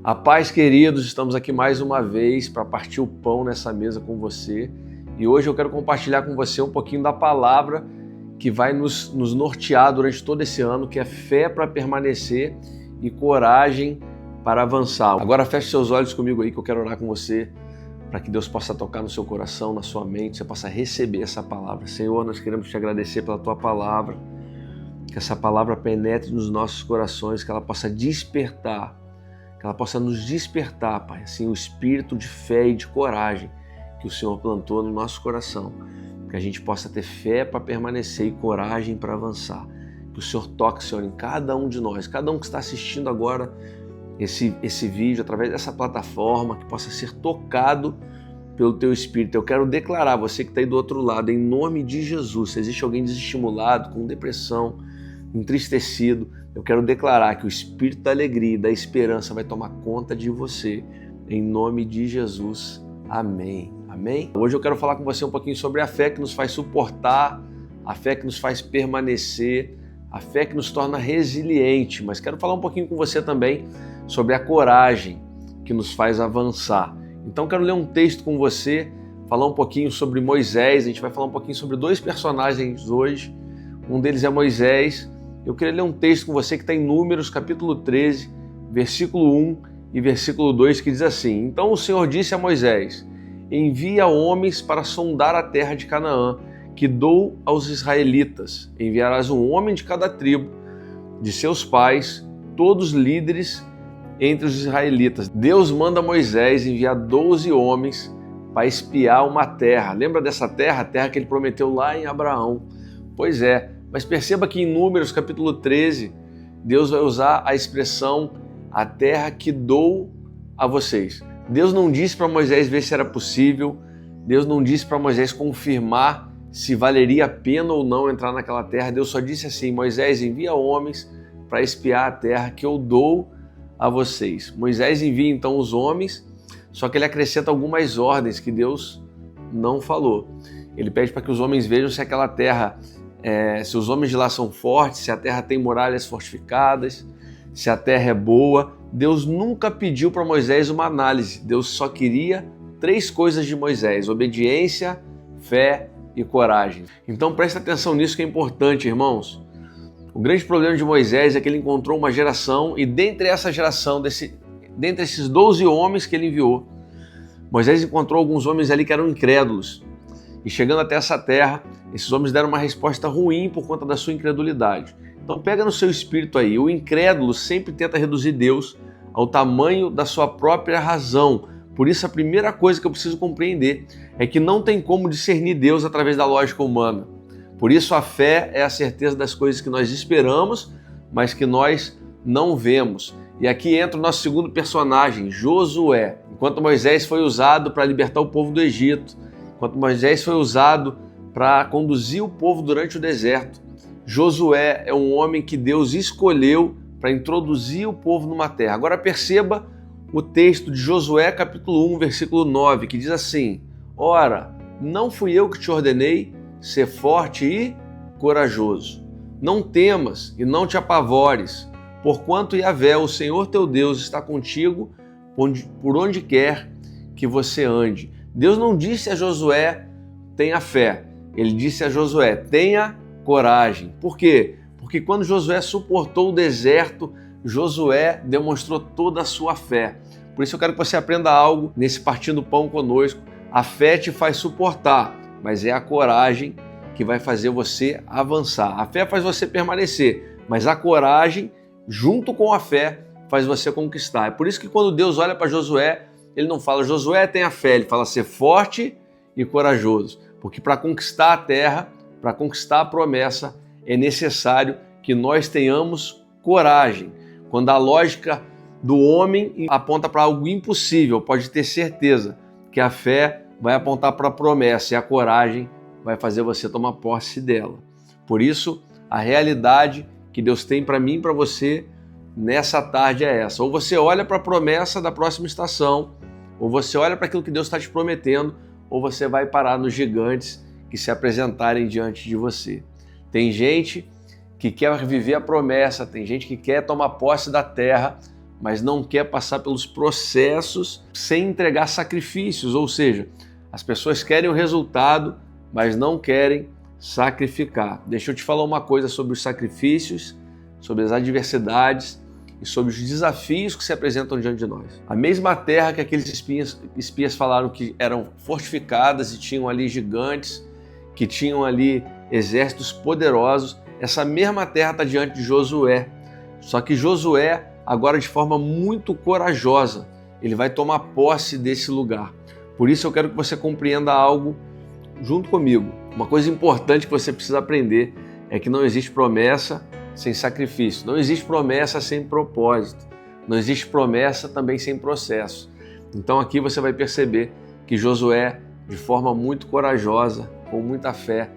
A paz, queridos, estamos aqui mais uma vez para partir o pão nessa mesa com você. E hoje eu quero compartilhar com você um pouquinho da palavra que vai nos nortear durante todo esse ano, que é fé para permanecer e coragem para avançar. Agora feche seus olhos comigo aí que eu quero orar com você, para que Deus possa tocar no seu coração, na sua mente, você possa receber essa palavra. Senhor, nós queremos te agradecer pela tua palavra, que essa palavra penetre nos nossos corações, que ela possa despertar, que ela possa nos despertar, Pai, assim, o espírito de fé e de coragem que o Senhor plantou no nosso coração, que a gente possa ter fé para permanecer e coragem para avançar. Que o Senhor toque, Senhor, em cada um de nós, cada um que está assistindo agora esse vídeo através dessa plataforma, que possa ser tocado pelo Teu Espírito. Eu quero declarar, você que está aí do outro lado, em nome de Jesus, se existe alguém desestimulado, com depressão, entristecido, eu quero declarar que o Espírito da alegria e da esperança vai tomar conta de você, em nome de Jesus. Amém. Amém? Hoje eu quero falar com você um pouquinho sobre a fé que nos faz suportar, a fé que nos faz permanecer, a fé que nos torna resiliente, mas quero falar um pouquinho com você também sobre a coragem que nos faz avançar. Então quero ler um texto com você, falar um pouquinho sobre Moisés. A gente vai falar um pouquinho sobre dois personagens hoje. Um deles é Moisés. Eu queria ler um texto com você que está em Números, capítulo 13, versículo 1 e versículo 2, que diz assim: Então o Senhor disse a Moisés: Envia homens para sondar a terra de Canaã, que dou aos israelitas. Enviarás um homem de cada tribo de seus pais, todos líderes entre os israelitas. Deus manda Moisés enviar 12 homens para espiar uma terra. Lembra dessa terra? A terra que ele prometeu lá em Abraão. Pois é, mas perceba que em Números capítulo 13, Deus vai usar a expressão a terra que dou a vocês. Deus não disse para Moisés ver se era possível, Deus não disse para Moisés confirmar se valeria a pena ou não entrar naquela terra. Deus só disse assim: Moisés, envia homens para espiar a terra que eu dou a vocês. Moisés envia então os homens, só que ele acrescenta algumas ordens que Deus não falou. Ele pede para que os homens vejam se aquela terra, se os homens de lá são fortes, se a terra tem muralhas fortificadas, se a terra é boa. Deus nunca pediu para Moisés uma análise. Deus só queria 3 coisas de Moisés: obediência, fé e coragem. Então presta atenção nisso que é importante, irmãos. O grande problema de Moisés é que ele encontrou uma geração, e dentre essa geração, dentre esses 12 homens que ele enviou, Moisés encontrou alguns homens ali que eram incrédulos. E chegando até essa terra, esses homens deram uma resposta ruim por conta da sua incredulidade. Então pega no seu espírito aí, o incrédulo sempre tenta reduzir Deus ao tamanho da sua própria razão. Por isso a primeira coisa que eu preciso compreender é que não tem como discernir Deus através da lógica humana. Por isso a fé é a certeza das coisas que nós esperamos, mas que nós não vemos. E aqui entra o nosso segundo personagem, Josué. Enquanto Moisés foi usado para libertar o povo do Egito, enquanto Moisés foi usado para conduzir o povo durante o deserto, Josué é um homem que Deus escolheu para introduzir o povo numa terra. Agora perceba o texto de Josué capítulo 1, versículo 9, que diz assim: Ora, não fui eu que te ordenei ser forte e corajoso. Não temas e não te apavores, porquanto Yahvé, o Senhor teu Deus, está contigo por onde quer que você ande. Deus não disse a Josué, tenha fé. Ele disse a Josué, tenha coragem. Por quê? Porque quando Josué suportou o deserto, Josué demonstrou toda a sua fé. Por isso eu quero que você aprenda algo nesse Partindo Pão conosco. A fé te faz suportar, mas é a coragem que vai fazer você avançar. A fé faz você permanecer, mas a coragem, junto com a fé, faz você conquistar. É por isso que quando Deus olha para Josué, ele não fala, Josué tenha fé, ele fala ser forte e corajoso. Porque para conquistar a terra, para conquistar a promessa, é necessário que nós tenhamos coragem. Quando a lógica do homem aponta para algo impossível, pode ter certeza que a fé vai apontar para a promessa e a coragem vai fazer você tomar posse dela. Por isso, a realidade que Deus tem para mim e para você nessa tarde é essa. Ou você olha para a promessa da próxima estação, ou você olha para aquilo que Deus está te prometendo, ou você vai parar nos gigantes que se apresentarem diante de você. Tem gente que quer viver a promessa, tem gente que quer tomar posse da terra, mas não quer passar pelos processos sem entregar sacrifícios, ou seja, as pessoas querem o resultado, mas não querem sacrificar. Deixa eu te falar uma coisa sobre os sacrifícios, sobre as adversidades e sobre os desafios que se apresentam diante de nós. A mesma terra que aqueles espias falaram que eram fortificadas e tinham ali gigantes, que tinham ali exércitos poderosos, essa mesma terra está diante de Josué. Só que Josué, agora de forma muito corajosa, ele vai tomar posse desse lugar. Por isso eu quero que você compreenda algo junto comigo. Uma coisa importante que você precisa aprender é que não existe promessa sem sacrifício, não existe promessa sem propósito, não existe promessa também sem processo. Então aqui você vai perceber que Josué, de forma muito corajosa, com muita fé,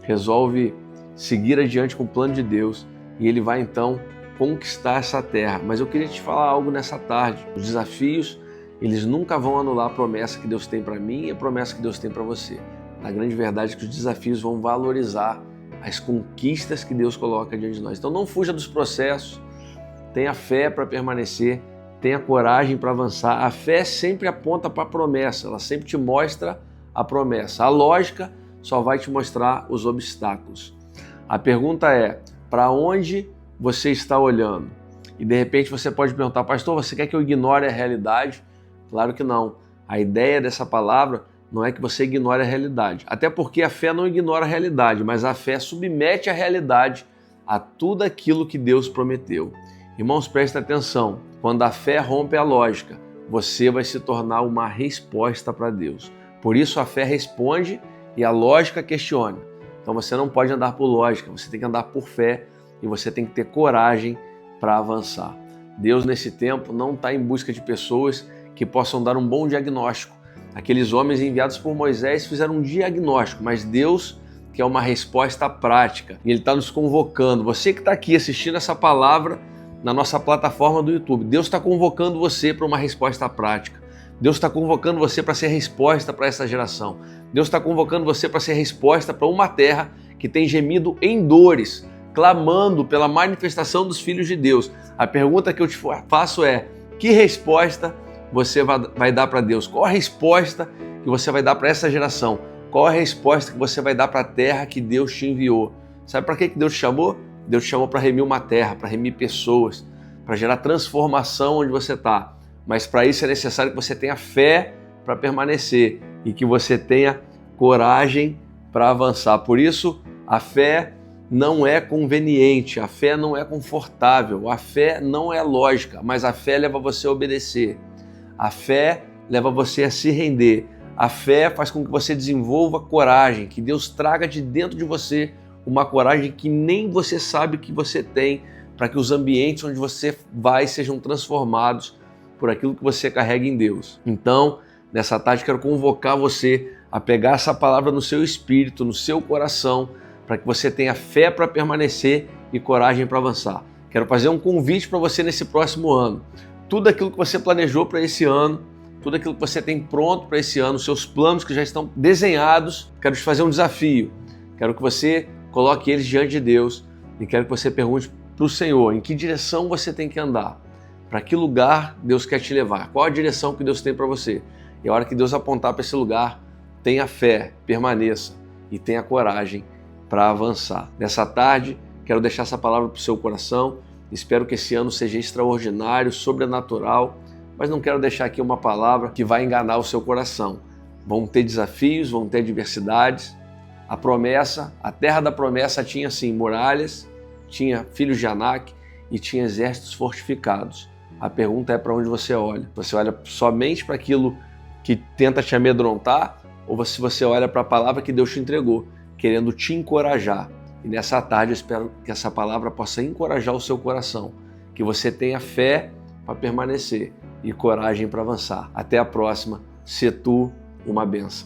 resolve seguir adiante com o plano de Deus e ele vai então conquistar essa terra. Mas eu queria te falar algo nessa tarde. Os desafios, eles nunca vão anular a promessa que Deus tem para mim e a promessa que Deus tem para você. A grande verdade é que os desafios vão valorizar as conquistas que Deus coloca diante de nós. Então não fuja dos processos, tenha fé para permanecer, tenha coragem para avançar. A fé sempre aponta para a promessa, ela sempre te mostra a promessa. A lógica só vai te mostrar os obstáculos. A pergunta é, para onde você está olhando? E de repente você pode perguntar, pastor, você quer que eu ignore a realidade? Claro que não. A ideia dessa palavra não é que você ignore a realidade. Até porque a fé não ignora a realidade, mas a fé submete a realidade a tudo aquilo que Deus prometeu. Irmãos, prestem atenção. Quando a fé rompe a lógica, você vai se tornar uma resposta para Deus. Por isso a fé responde e a lógica questiona. Então você não pode andar por lógica, você tem que andar por fé e você tem que ter coragem para avançar. Deus, nesse tempo, não está em busca de pessoas que possam dar um bom diagnóstico. Aqueles homens enviados por Moisés fizeram um diagnóstico, mas Deus quer uma resposta prática. E Ele está nos convocando. Você que está aqui assistindo essa palavra na nossa plataforma do YouTube, Deus está convocando você para uma resposta prática. Deus está convocando você para ser resposta para essa geração. Deus está convocando você para ser resposta para uma terra que tem gemido em dores, clamando pela manifestação dos filhos de Deus. A pergunta que eu te faço é, que resposta você vai dar para Deus? Qual a resposta que você vai dar para essa geração? Qual a resposta que você vai dar para a terra que Deus te enviou? Sabe para que Deus te chamou? Deus te chamou para remir uma terra, para remir pessoas, para gerar transformação onde você está. Mas para isso é necessário que você tenha fé para permanecer e que você tenha coragem para avançar. Por isso, a fé não é conveniente, a fé não é confortável, a fé não é lógica, mas a fé leva você a obedecer. A fé leva você a se render. A fé faz com que você desenvolva coragem, que Deus traga de dentro de você uma coragem que nem você sabe que você tem, para que os ambientes onde você vai sejam transformados por aquilo que você carrega em Deus. Então, nessa tarde, quero convocar você a pegar essa palavra no seu espírito, no seu coração, para que você tenha fé para permanecer e coragem para avançar. Quero fazer um convite para você nesse próximo ano. Tudo aquilo que você planejou para esse ano, tudo aquilo que você tem pronto para esse ano, seus planos que já estão desenhados, quero te fazer um desafio. Quero que você coloque eles diante de Deus e quero que você pergunte para o Senhor em que direção você tem que andar, para que lugar Deus quer te levar, qual a direção que Deus tem para você. E a hora que Deus apontar para esse lugar, tenha fé, permaneça e tenha coragem para avançar. Nessa tarde, quero deixar essa palavra para o seu coração. Espero que esse ano seja extraordinário, sobrenatural, mas não quero deixar aqui uma palavra que vai enganar o seu coração. Vão ter desafios, vão ter adversidades. A promessa, a terra da promessa tinha sim muralhas, tinha filhos de Anak e tinha exércitos fortificados. A pergunta é para onde você olha. Você olha somente para aquilo que tenta te amedrontar ou se você olha para a palavra que Deus te entregou, querendo te encorajar. E nessa tarde eu espero que essa palavra possa encorajar o seu coração, que você tenha fé para permanecer e coragem para avançar. Até a próxima. Se tu uma bênção.